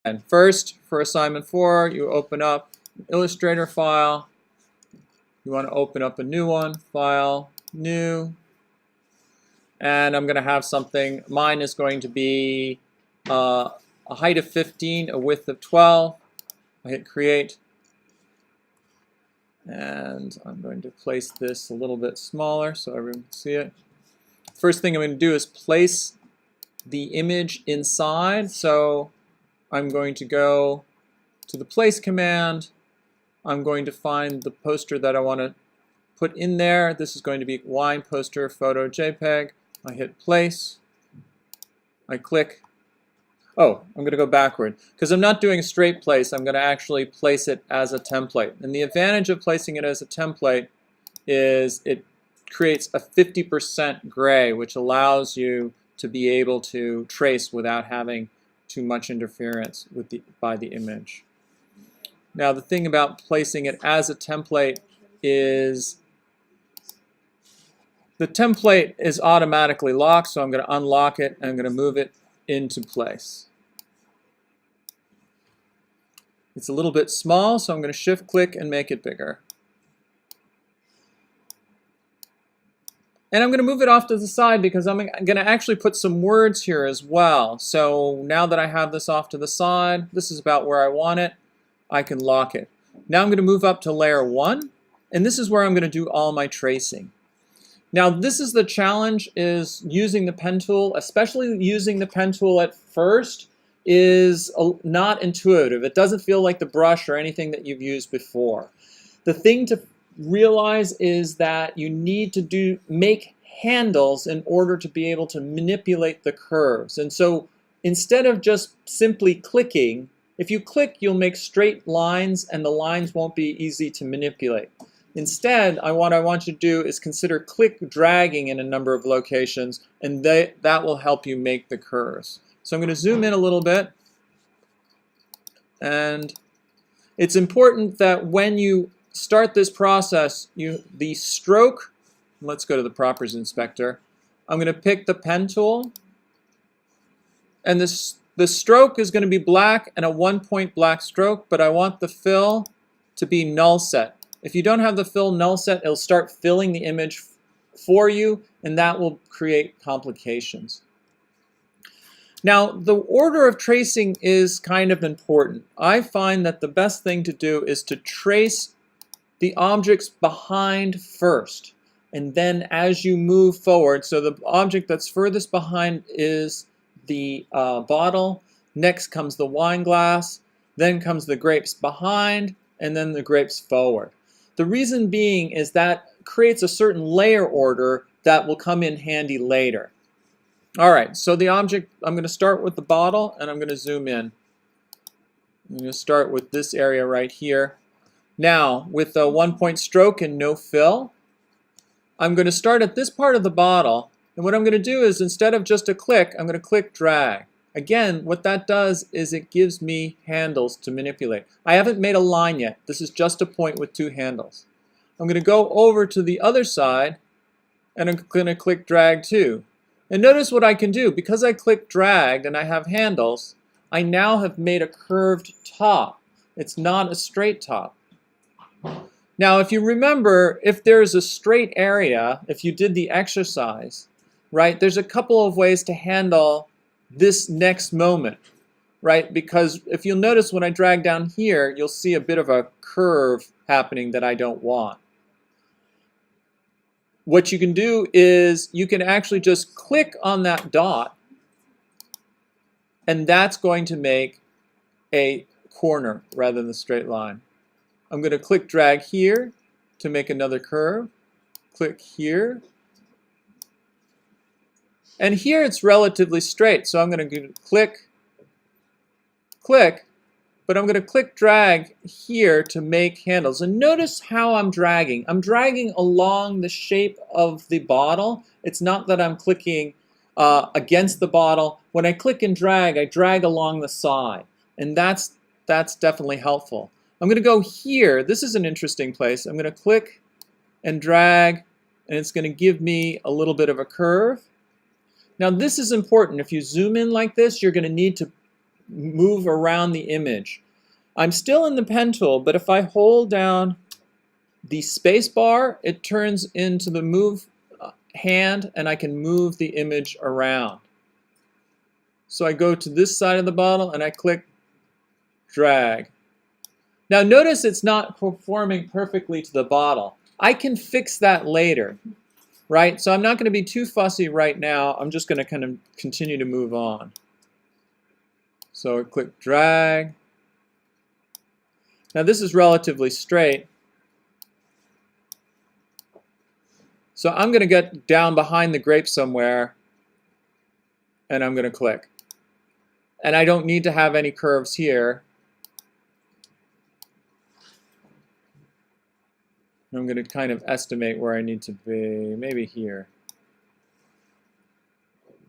And first, for assignment 4, you open up an Illustrator file. You want to open up a new one, File, New. And I'm going to have something. Mine is going to be a height of 15, a width of 12. I hit Create. And I'm going to place this a little bit smaller so everyone can see it. First thing I'm going to do is place the image inside. So I'm going to go to the Place command. I'm going to find the poster that I want to put in there. This is going to be Wine Poster Photo JPEG. I hit Place. I click. Oh, I'm going to go backward. Because I'm not doing a straight place, I'm going to actually place it as a template. And the advantage of placing it as a template is it creates a 50% gray, which allows you to be able to trace without having too much interference with by the image. Now, the thing about placing it as a template is the template is automatically locked, so I'm going to unlock it and I'm going to move it into place. It's a little bit small, so I'm going to shift click and make it bigger. And I'm going to move it off to the side because I'm going to actually put some words here as well. So now that I have this off to the side, this is about where I want it, I can lock it. Now I'm going to move up to layer 1, and this is where I'm going to do all my tracing. Now this is the challenge, is using the pen tool, especially using the pen tool at first, is not intuitive. It doesn't feel like the brush or anything that you've used before. The thing to realize is that you need to make handles in order to be able to manipulate the curves. And so instead of just simply clicking, if you click, you'll make straight lines and the lines won't be easy to manipulate. Instead, what I want you to do is consider click dragging in a number of locations, and that will help you make the curves. So I'm going to zoom in a little bit. And it's important that when you start this process, the stroke, let's go to the Properties Inspector. I'm going to pick the pen tool. And the stroke is going to be black and a 1-point black stroke, but I want the fill to be null set. If you don't have the fill null set, it'll start filling the image for you, and that will create complications. Now, the order of tracing is kind of important. I find that the best thing to do is to trace the objects behind first, and then as you move forward, so the object that's furthest behind is the bottle, next comes the wine glass, then comes the grapes behind, and then the grapes forward. The reason being is that creates a certain layer order that will come in handy later. All right, so the object, I'm going to start with the bottle and I'm going to zoom in. I'm going to start with this area right here. Now, with a 1-point stroke and no fill, I'm going to start at this part of the bottle, and what I'm going to do is, instead of just a click, I'm going to click drag. Again, what that does is it gives me handles to manipulate. I haven't made a line yet. This is just a point with 2 handles. I'm going to go over to the other side, and I'm going to click drag too. And notice what I can do. Because I click drag and I have handles, I now have made a curved top. It's not a straight top. Now, if you remember, if there's a straight area, if you did the exercise, right, there's a couple of ways to handle this next moment, right? Because if you'll notice when I drag down here, you'll see a bit of a curve happening that I don't want. What you can do is you can actually just click on that dot, and that's going to make a corner rather than a straight line. I'm going to click drag here to make another curve. Click here. And here it's relatively straight, so I'm going to click, click, but I'm going to click drag here to make handles. And notice how I'm dragging. I'm dragging along the shape of the bottle. It's not that I'm clicking against the bottle. When I click and drag, I drag along the side, and that's definitely helpful. I'm going to go here. This is an interesting place. I'm going to click and drag, and it's going to give me a little bit of a curve. Now this is important. If you zoom in like this, you're going to need to move around the image. I'm still in the pen tool, but if I hold down the space bar, it turns into the move hand, and I can move the image around. So I go to this side of the bottle and I click drag. Now notice it's not conforming perfectly to the bottle. I can fix that later, right? So I'm not going to be too fussy right now. I'm just going to kind of continue to move on. So I click drag. Now this is relatively straight. So I'm going to get down behind the grape somewhere, and I'm going to click. And I don't need to have any curves here. I'm going to kind of estimate where I need to be, maybe here.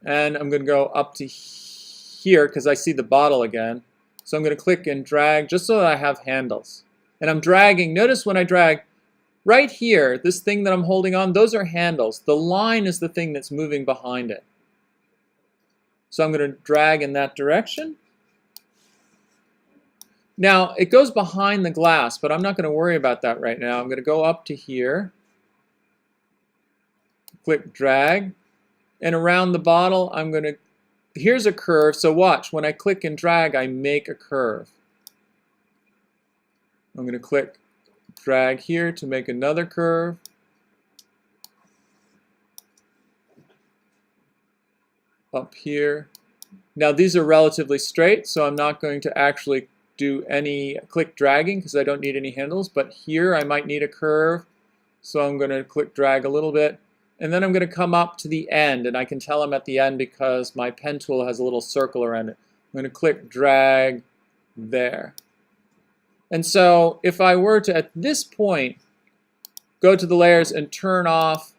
And I'm going to go up to here because I see the bottle again. So I'm going to click and drag just so that I have handles. And I'm dragging. Notice when I drag, right here, this thing that I'm holding on, those are handles. The line is the thing that's moving behind it. So I'm going to drag in that direction. Now, it goes behind the glass, but I'm not going to worry about that right now. I'm going to go up to here, click drag, and around the bottle, I'm going to, here's a curve. So watch, when I click and drag, I make a curve. I'm going to click drag here to make another curve. Up here. Now, these are relatively straight, so I'm not going to actually do any click dragging because I don't need any handles, but here I might need a curve, so I'm going to click drag a little bit, and then I'm going to come up to the end, and I can tell I'm at the end because my pen tool has a little circle around it. I'm going to click drag there. And so if I were to, at this point, go to the layers and turn off,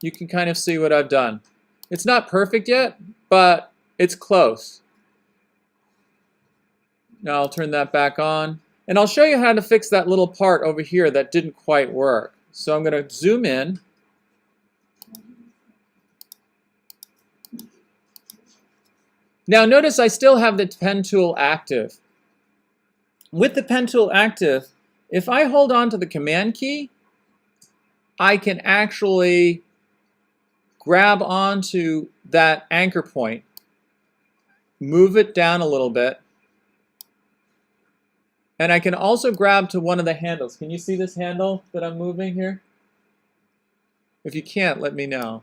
you can kind of see what I've done. It's not perfect yet, but it's close. Now I'll turn that back on, and I'll show you how to fix that little part over here that didn't quite work. So I'm going to zoom in. Now notice I still have the pen tool active. With the pen tool active, if I hold on to the command key, I can actually grab onto that anchor point, move it down a little bit, and I can also grab to one of the handles. Can you see this handle that I'm moving here? If you can't, let me know.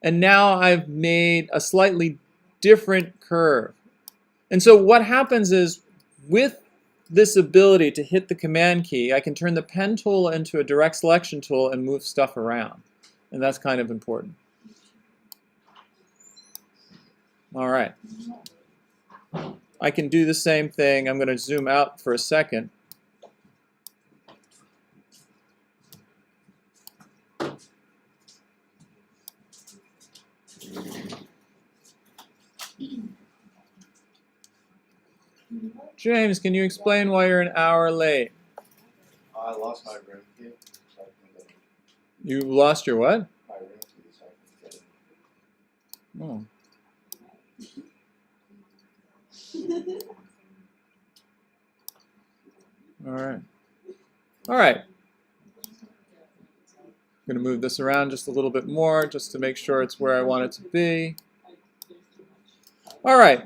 And now I've made a slightly different curve. And so what happens is, with this ability to hit the command key, I can turn the pen tool into a direct selection tool and move stuff around. And that's kind of important. All right. I can do the same thing. I'm going to zoom out for a second. James, can you explain why you're an hour late? I lost my room key. So You lost your what? my room key, so I can get it. Oh. All right. All right. I'm going to move this around just a little bit more just to make sure it's where I want it to be. All right.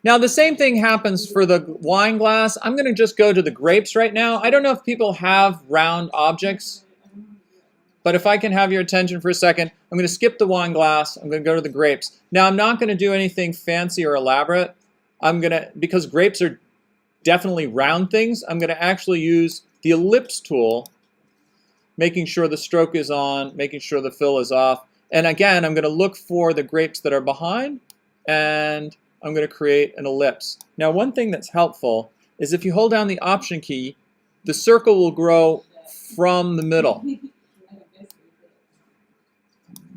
Now the same thing happens for the wine glass. I'm going to just go to the grapes right now. I don't know if people have round objects, but if I can have your attention for a second, I'm going to skip the wine glass. I'm going to go to the grapes. Now I'm not going to do anything fancy or elaborate. Because grapes are definitely round things, I'm going to actually use the ellipse tool, making sure the stroke is on, making sure the fill is off. And again, I'm going to look for the grapes that are behind, and I'm going to create an ellipse. Now, one thing that's helpful is if you hold down the Option key, the circle will grow from the middle.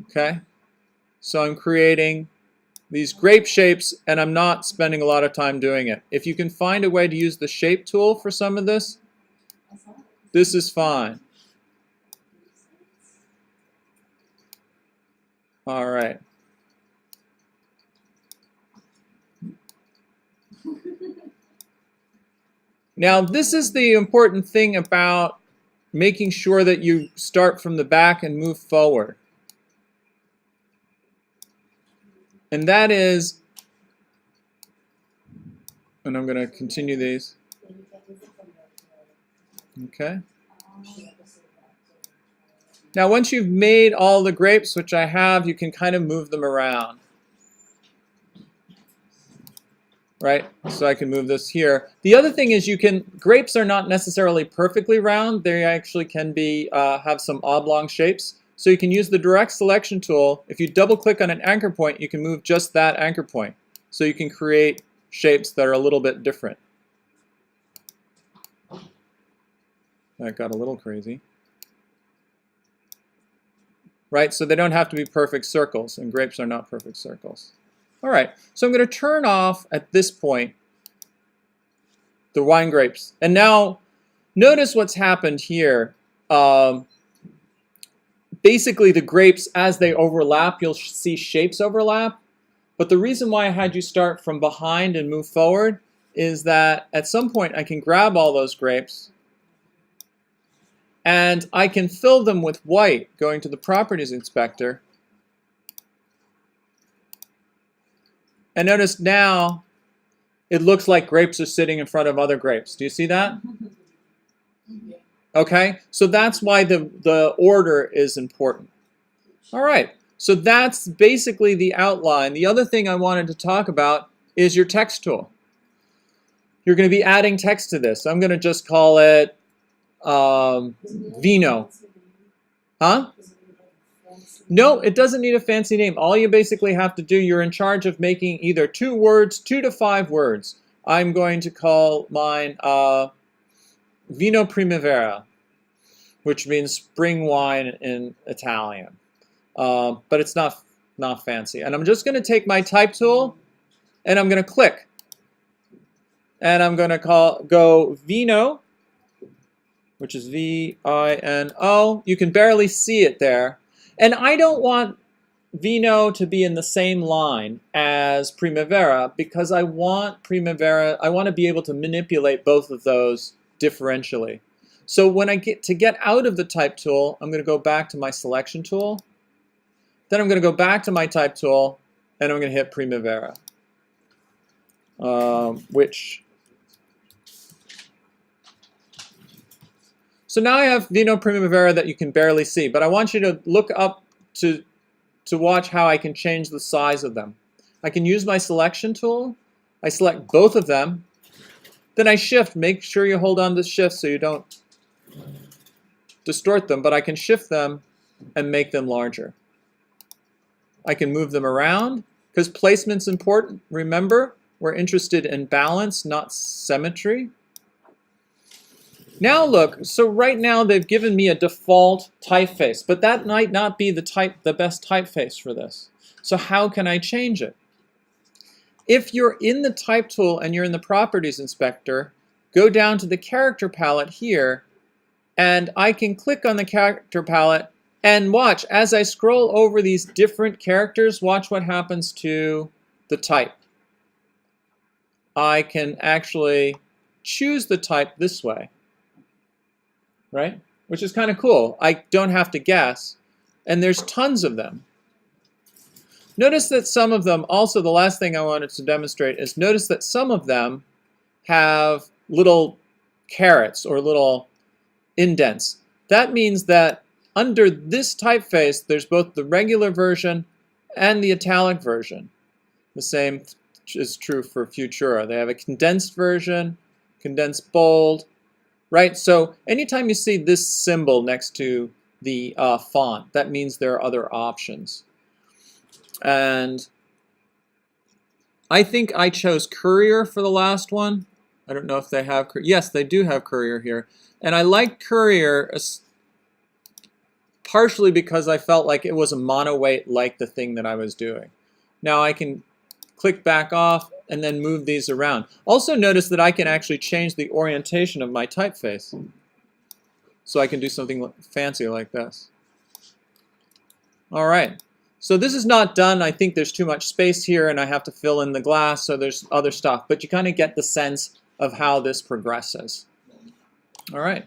Okay? So I'm creating these grape shapes, and I'm not spending a lot of time doing it. If you can find a way to use the shape tool for some of this, this is fine. All right. Now, this is the important thing about making sure that you start from the back and move forward. And that is, and I'm going to continue these. Okay. Now, once you've made all the grapes, which I have, you can kind of move them around. Right? So I can move this here. The other thing is grapes are not necessarily perfectly round. They actually can be, have some oblong shapes. So you can use the direct selection tool. If you double click on an anchor point, you can move just that anchor point. So you can create shapes that are a little bit different. That got a little crazy. Right? So they don't have to be perfect circles, and grapes are not perfect circles. All right, so I'm going to turn off at this point the wine grapes. And now notice what's happened here. Basically, the grapes, as they overlap, you'll see shapes overlap. But the reason why I had you start from behind and move forward is that at some point I can grab all those grapes and I can fill them with white, going to the Properties Inspector. And notice now it looks like grapes are sitting in front of other grapes. Do you see that? Okay, so that's why the order is important. All right, so that's basically the outline. The other thing I wanted to talk about is your text tool. You're going to be adding text to this. I'm going to just call it Vino. Huh? No, it doesn't need a fancy name. All you basically have to do, you're in charge of making either 2 words, 2 to 5 words. I'm going to call mine Vino Primavera, which means spring wine in Italian. But it's not fancy. And I'm just going to take my type tool and I'm going to click. And I'm going to go Vino, which is V-I-N-O. You can barely see it there. And I don't want Vino to be in the same line as Primavera because I want to be able to manipulate both of those differentially. So when I get out of the type tool, I'm going to go back to my selection tool. Then I'm going to go back to my type tool, and I'm going to hit Primavera, So now I have Vino Primavera that you can barely see, but I want you to look up to watch how I can change the size of them. I can use my selection tool. I select both of them. Then I shift. Make sure you hold on to shift so you don't distort them, but I can shift them and make them larger. I can move them around because placement's important. Remember, we're interested in balance, not symmetry. Now look, so right now they've given me a default typeface, but that might not be the best typeface for this. So how can I change it? If you're in the type tool and you're in the Properties Inspector, go down to the character palette here, and I can click on the character palette and watch as I scroll over these different characters, watch what happens to the type. I can actually choose the type this way. Right? Which is kind of cool. I don't have to guess. And there's tons of them. Notice that some of them, also the last thing I wanted to demonstrate is notice that some of them have little carets or little indents. That means that under this typeface, there's both the regular version and the italic version. The same is true for Futura. They have a condensed version, condensed bold, right? So anytime you see this symbol next to the font, that means there are other options. And I think I chose Courier for the last one. I don't know if they have, yes, they do have Courier here. And I like Courier partially because I felt like it was a monoweight like the thing that I was doing. Now I can click back off and then move these around. Also notice that I can actually change the orientation of my typeface. So I can do something fancy like this. All right. So this is not done. I think there's too much space here and I have to fill in the glass, so there's other stuff. But you kind of get the sense of how this progresses. All right.